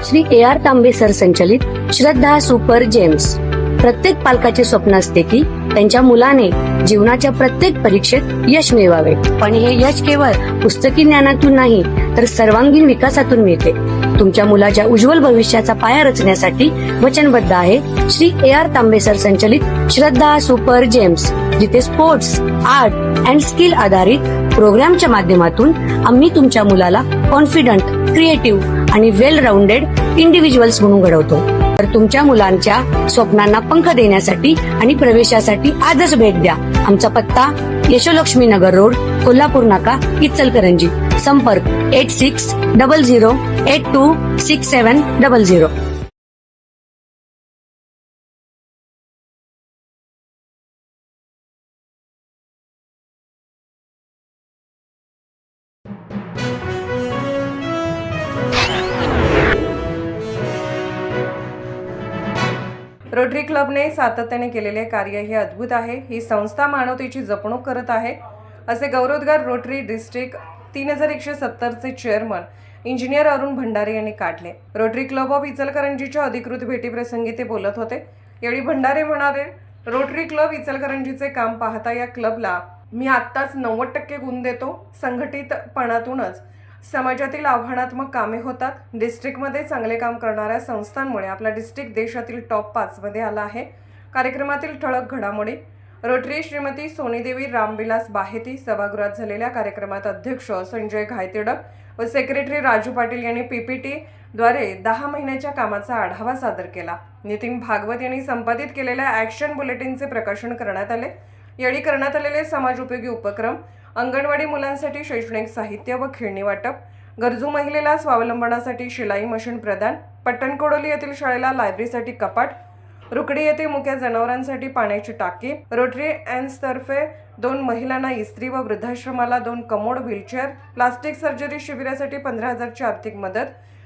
Shri AR तांबे sir संचलित श्रद्धा super gems. प्रत्येक पालकाचे स्वप्न असते की त्यांच्या मुलाने जीवनाच्या प्रत्येक परीक्षेत यश मिळवावे, पण हे यश केवळ पुस्तकी ज्ञानातून नाही तर सर्वांगीण विकासातून मिळते। तुमच्या मुलाच्या उज्ज्वल भविष्याचा पाया रचण्यासाठी वचनबद्ध आहे श्री AR तांबे सर संचलित श्रद्धा सुपर जेम्स, जिथे स्पोर्ट्स, आर्ट अँड स्किल आधारित प्रोग्रामच्या माध्यमातून आम्ही तुमच्या मुलाला कॉन्फिडंट, क्रिएटिव्ह आणि वेल राऊंडेड इंडिव्हिज्युअल्स म्हणून घडवतो। तर तुमच्या मुलांच्या स्वप्नांना पंख देण्यासाठी आणि प्रवेशासाठी आजच भेट द्या। आमचा पत्ता यशोलक्ष्मी नगर रोड, कोल्हापूर नाका, इचलकरंजी। संपर्क 8600826700। रोटरी क्लबने सातत्याने केलेले कार्य हे अद्भुत आहे। ही संस्था मानवतेची जपणूक करत आहे, असे गौरवोद्गार रोटरी डिस्ट्रिक्ट 3170 चे चेअरमन इंजिनियर अरुण भंडारे यांनी काढले। रोटरी क्लब ऑफ इचलकरंजीच्या अधिकृत भेटीप्रसंगी ते बोलत होते। यावेळी भंडारे म्हणाले, रोटरी क्लब इचलकरंजीचे काम पाहता या क्लबला मी आत्ताच 90% गुण देतो। संघटितपणातूनच समाजातील आव्हानात्मक कामे होतात। डिस्ट्रिक्टमध्ये चांगले काम करणाऱ्या संस्थांमुळे आपला डिस्ट्रिक्ट देशातील टॉप 5 मध्ये आला आहे। कार्यक्रमातील ठळक घडामोडी। रोटरी श्रीमती सोनीदेवी रामविलास बाहेती सभागृहात झालेल्या कार्यक्रमात अध्यक्ष संजय घायतेडक व सेक्रेटरी राजू पाटील यांनी PPT द्वारे 10 महिन्याच्या कामाचा आढावा सादर केला। नितीन भागवत यांनी संपादित केलेल्या ॲक्शन बुलेटिनचे प्रकाशन करण्यात आले। यावेळी करण्यात आलेले समाज उपयोगी उपक्रम, अंगणवाडी मुलांसाठी शैक्षणिक साहित्य व खेळणी वाटप, गरजू महिलेला स्वावलंबनासाठी शिलाई मशीन प्रदान, पट्टणकोडोली येथील शाळेला लायब्ररीसाठी कपाट, रुकडी येथे मुक्या जनावरांसाठी पाण्याची टाकी, रोटरी एन्स तर्फे 2 महिलांना इस्त्री व वृद्धाश्रमाला 2 कमोड व्हीलचेअर, प्लास्टिक सर्जरी शिबिरासाठी 15,000 ची आर्थिक मदत।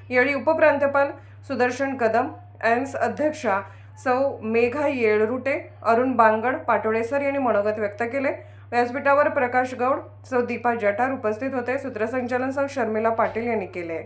यावेळी उपप्रांतपाल सुदर्शन कदम, एन्स अध्यक्षा सौ मेघा येळरुटे, अरुण बांगड, पाटोळेसर यांनी मनोगत व्यक्त केले। व्यासपीठावर प्रकाश गौड, सौ दीपा जटार उपस्थित होते। सूत्रसंचालन सौ शर्मिला पाटील यांनी केले।